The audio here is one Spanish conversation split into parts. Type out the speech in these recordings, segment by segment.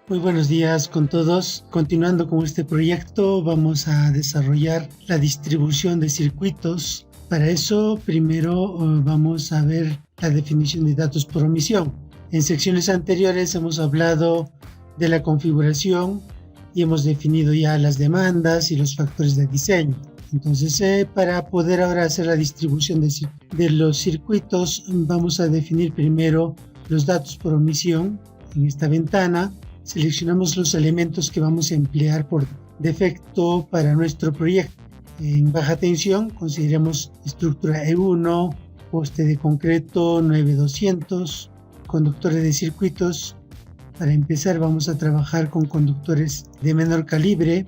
Muy buenos días con todos. Continuando con este proyecto, vamos a desarrollar la distribución de circuitos. Para eso, primero vamos a ver la definición de datos por omisión. En secciones anteriores hemos hablado de la configuración y hemos definido ya las demandas y los factores de diseño. Entonces, para poder ahora hacer la distribución de los circuitos, vamos a definir primero los datos por omisión. En esta ventana seleccionamos los elementos que vamos a emplear por defecto para nuestro proyecto. En baja tensión consideremos estructura E1, poste de concreto 9200, conductores de circuitos. Para empezar vamos a trabajar con conductores de menor calibre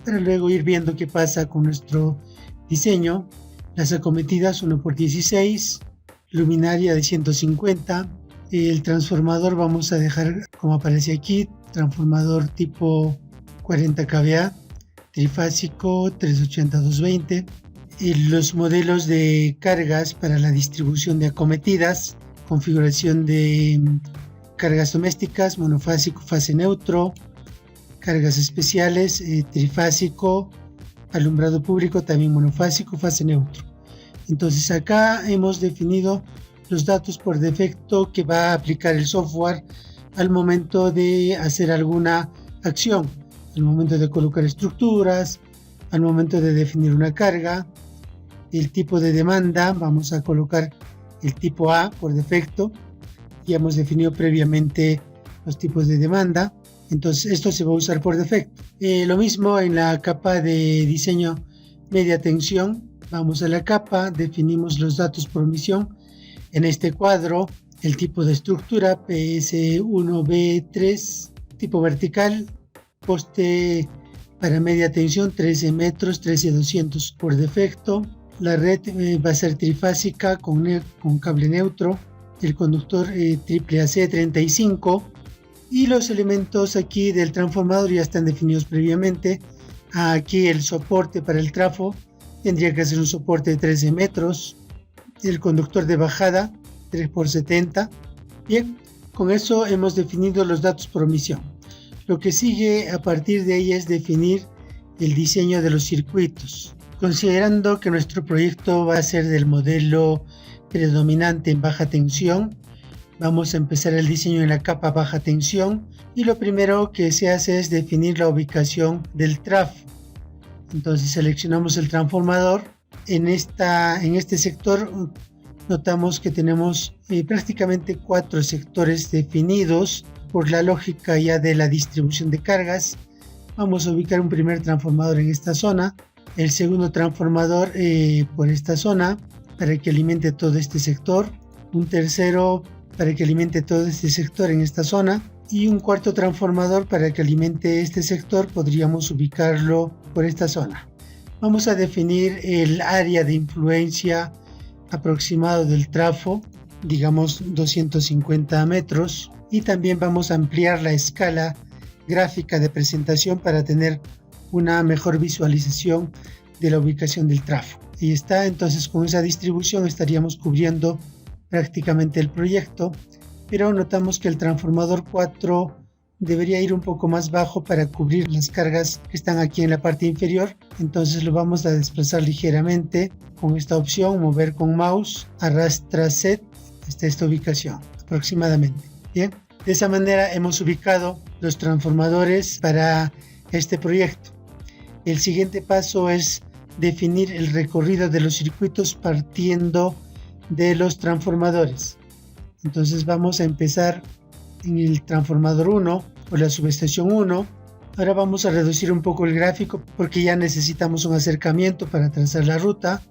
para luego ir viendo qué pasa con nuestro diseño. Las acometidas 1x16, luminaria de 150. El transformador vamos a dejar como aparece aquí, transformador tipo 40 kVA, trifásico 380-220. Los modelos de cargas para la distribución de acometidas, configuración de cargas domésticas, monofásico, fase neutro, cargas especiales, trifásico, alumbrado público también monofásico, fase neutro. Entonces acá hemos definido los datos por defecto que va a aplicar el software al momento de hacer alguna acción, al momento de colocar estructuras, al momento de definir una carga. El tipo de demanda, vamos a colocar el tipo A por defecto. Ya hemos definido previamente los tipos de demanda, entonces esto se va a usar por defecto. Lo mismo en la capa de diseño media tensión. Vamos a la capa, definimos los datos por omisión. En este cuadro, el tipo de estructura PS1B3, tipo vertical, poste para media tensión 13 metros, 13200 por defecto. La red va a ser trifásica con cable neutro, el conductor AAC35 y los elementos aquí del transformador ya están definidos previamente. Aquí el soporte para el trafo tendría que ser un soporte de 13 metros. El conductor de bajada 3x70. Bien, con eso hemos definido los datos por omisión. Lo que sigue a partir de ahí es definir el diseño de los circuitos. Considerando que nuestro proyecto va a ser del modelo predominante en baja tensión, vamos a empezar el diseño en la capa baja tensión y lo primero que se hace es definir la ubicación del trafo. Entonces seleccionamos el transformador. En este sector notamos que tenemos prácticamente 4 sectores definidos por la lógica ya de la distribución de cargas. Vamos a ubicar un primer transformador en esta zona, el segundo transformador por esta zona para que alimente todo este sector, un tercero para que alimente todo este sector en esta zona y un cuarto transformador para que alimente este sector. Podríamos ubicarlo por esta zona. Vamos a definir el área de influencia aproximado del trafo, digamos 250 metros, y también vamos a ampliar la escala gráfica de presentación para tener una mejor visualización de la ubicación del trafo. Ahí está, entonces con esa distribución estaríamos cubriendo prácticamente el proyecto, pero notamos que el transformador 4 debería ir un poco más bajo para cubrir las cargas que están aquí en la parte inferior. Entonces lo vamos a desplazar ligeramente con esta opción, mover con mouse, arrastra set hasta esta ubicación aproximadamente. Bien, de esa manera hemos ubicado los transformadores para este proyecto. El siguiente paso es definir el recorrido de los circuitos partiendo de los transformadores. Entonces vamos a empezar en el transformador 1 o la subestación 1. Ahora vamos a reducir un poco el gráfico porque ya necesitamos un acercamiento para trazar la ruta.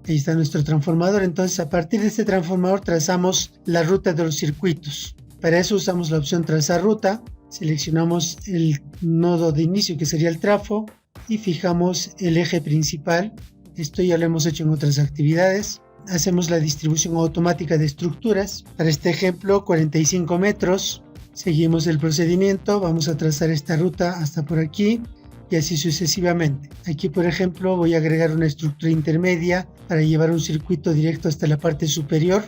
Ahí está nuestro transformador. Entonces a partir de este transformador trazamos la ruta de los circuitos. Para eso usamos la opción trazar ruta. Seleccionamos el nodo de inicio que sería el trafo y fijamos el eje principal. Esto ya lo hemos hecho en otras actividades. Hacemos la distribución automática de estructuras. Para este ejemplo 45 metros. Seguimos el procedimiento. Vamos a trazar esta ruta hasta por aquí y así sucesivamente. Aquí por ejemplo voy a agregar una estructura intermedia para llevar un circuito directo hasta la parte superior.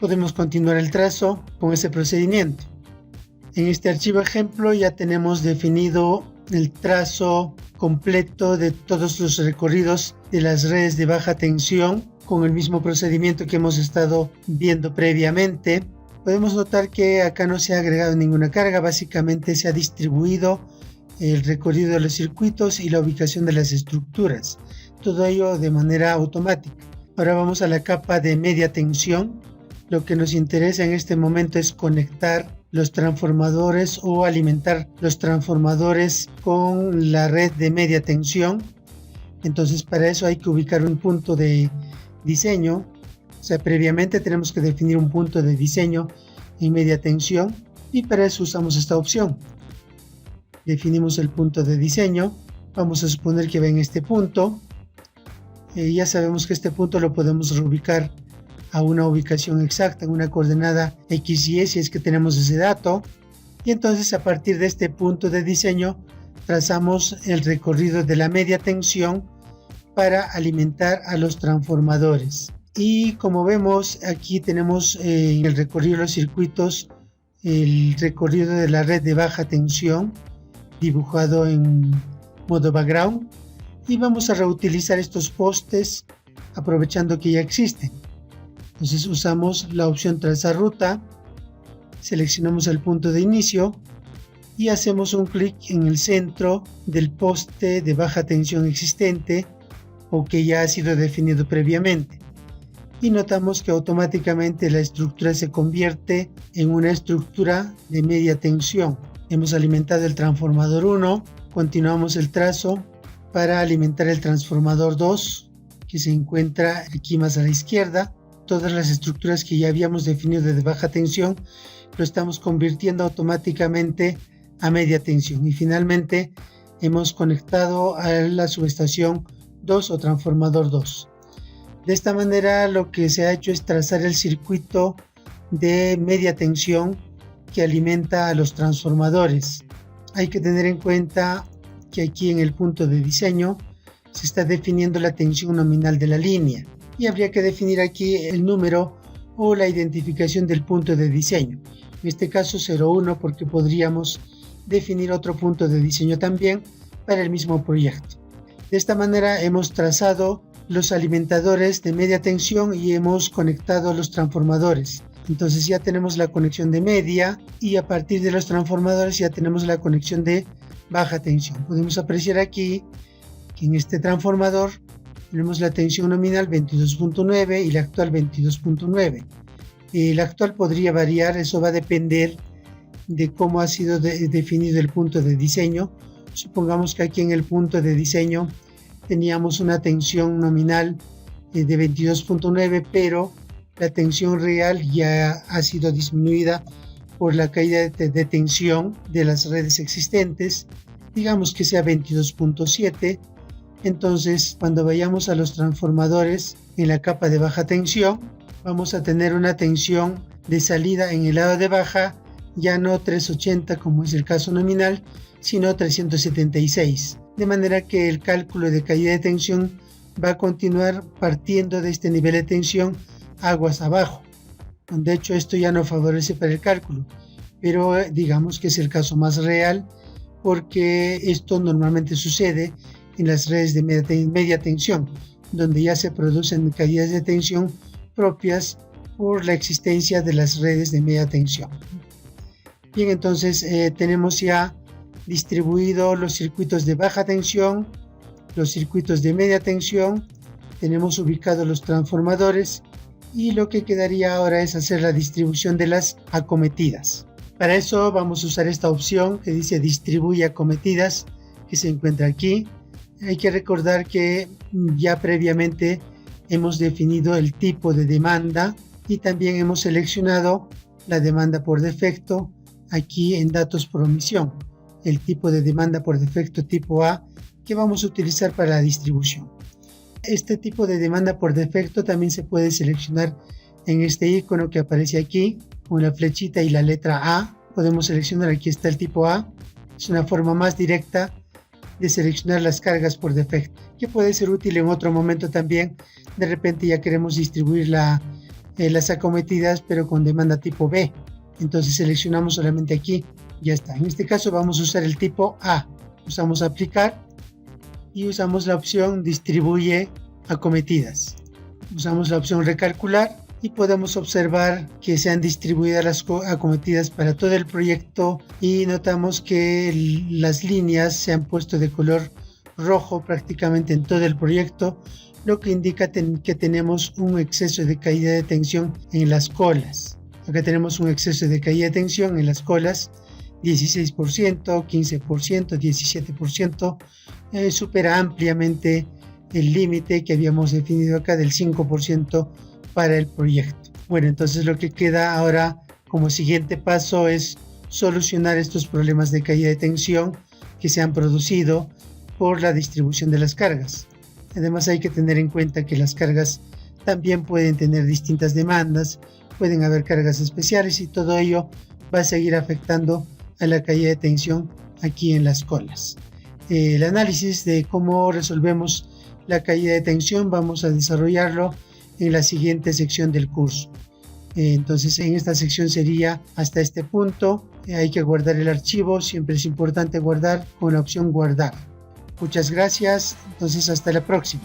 podemos continuar el trazo con ese procedimiento. En este archivo ejemplo ya tenemos definido el trazo completo de todos los recorridos de las redes de baja tensión con el mismo procedimiento que hemos estado viendo previamente. Podemos notar que acá no se ha agregado ninguna carga, básicamente se ha distribuido el recorrido de los circuitos y la ubicación de las estructuras, todo ello de manera automática. Ahora vamos a la capa de media tensión. Lo que nos interesa en este momento es conectar los transformadores o alimentar los transformadores con la red de media tensión. Entonces para eso hay que ubicar un punto de diseño. O sea, previamente tenemos que definir un punto de diseño en media tensión y para eso usamos esta opción. Definimos el punto de diseño. Vamos a suponer que va en este punto. Ya sabemos que este punto lo podemos reubicar a una ubicación exacta, en una coordenada XY si es que tenemos ese dato. Y entonces a partir de este punto de diseño trazamos el recorrido de la media tensión para alimentar a los transformadores. Y como vemos aquí tenemos en el recorrido de los circuitos el recorrido de la red de baja tensión dibujado en modo background, y vamos a reutilizar estos postes aprovechando que ya existen. Entonces usamos la opción trazar ruta, seleccionamos el punto de inicio y hacemos un clic en el centro del poste de baja tensión existente o que ya ha sido definido previamente, y notamos que automáticamente la estructura se convierte en una estructura de media tensión. Hemos alimentado el transformador 1, continuamos el trazo para alimentar el transformador 2 que se encuentra aquí más a la izquierda. Todas las estructuras que ya habíamos definido de baja tensión lo estamos convirtiendo automáticamente a media tensión, y finalmente hemos conectado a la subestación 2 o transformador 2. De esta manera lo que se ha hecho es trazar el circuito de media tensión que alimenta a los transformadores. Hay que tener en cuenta que aquí en el punto de diseño se está definiendo la tensión nominal de la línea y habría que definir aquí el número o la identificación del punto de diseño, en este caso 01, porque podríamos definir otro punto de diseño también para el mismo proyecto. De esta manera hemos trazado los alimentadores de media tensión y hemos conectado los transformadores. Entonces ya tenemos la conexión de media y a partir de los transformadores ya tenemos la conexión de baja tensión. Podemos apreciar aquí que en este transformador tenemos la tensión nominal 22.9 y la actual 22.9. La actual podría variar, eso va a depender de cómo ha sido definido el punto de diseño. Supongamos que aquí en el punto de diseño teníamos una tensión nominal de 22.9, pero la tensión real ya ha sido disminuida por la caída de tensión de las redes existentes. Digamos que sea 22.7. Entonces, cuando vayamos a los transformadores en la capa de baja tensión, vamos a tener una tensión de salida en el lado de baja, ya no 380 como es el caso nominal, sino 376. De manera que el cálculo de caída de tensión va a continuar partiendo de este nivel de tensión aguas abajo. De hecho, esto ya no favorece para el cálculo, pero digamos que es el caso más real porque esto normalmente sucede en las redes de media tensión, donde ya se producen caídas de tensión propias por la existencia de las redes de media tensión. Bien, entonces tenemos ya distribuido los circuitos de baja tensión, los circuitos de media tensión, tenemos ubicados los transformadores y lo que quedaría ahora es hacer la distribución de las acometidas. Para eso vamos a usar esta opción que dice distribuye acometidas, que se encuentra aquí. Hay que recordar que ya previamente hemos definido el tipo de demanda y también hemos seleccionado la demanda por defecto aquí en datos por omisión, el tipo de demanda por defecto tipo A que vamos a utilizar para la distribución. Este tipo de demanda por defecto también se puede seleccionar en este icono que aparece aquí con la flechita y la letra A. Podemos seleccionar, aquí está el tipo A, es una forma más directa de seleccionar las cargas por defecto, que puede ser útil en otro momento también. De repente ya queremos distribuir las acometidas, pero con demanda tipo B. Entonces seleccionamos solamente aquí, ya está. En este caso vamos a usar el tipo A. Usamos aplicar y usamos la opción distribuye acometidas. Usamos la opción recalcular y podemos observar que se han distribuido las acometidas para todo el proyecto y notamos que las líneas se han puesto de color rojo prácticamente en todo el proyecto, lo que indica que tenemos un exceso de caída de tensión en las colas. Acá tenemos un exceso de caída de tensión en las colas, 16%, 15%, 17%, supera ampliamente el límite que habíamos definido acá del 5% para el proyecto. Bueno, entonces lo que queda ahora como siguiente paso es solucionar estos problemas de caída de tensión que se han producido por la distribución de las cargas. Además hay que tener en cuenta que las cargas también pueden tener distintas demandas, pueden haber cargas especiales y todo ello va a seguir afectando a la caída de tensión aquí en las colas. El análisis de cómo resolvemos la caída de tensión vamos a desarrollarlo en la siguiente sección del curso. Entonces en esta sección sería hasta este punto. Hay que guardar el archivo, siempre es importante guardar con la opción guardar. Muchas gracias, entonces hasta la próxima.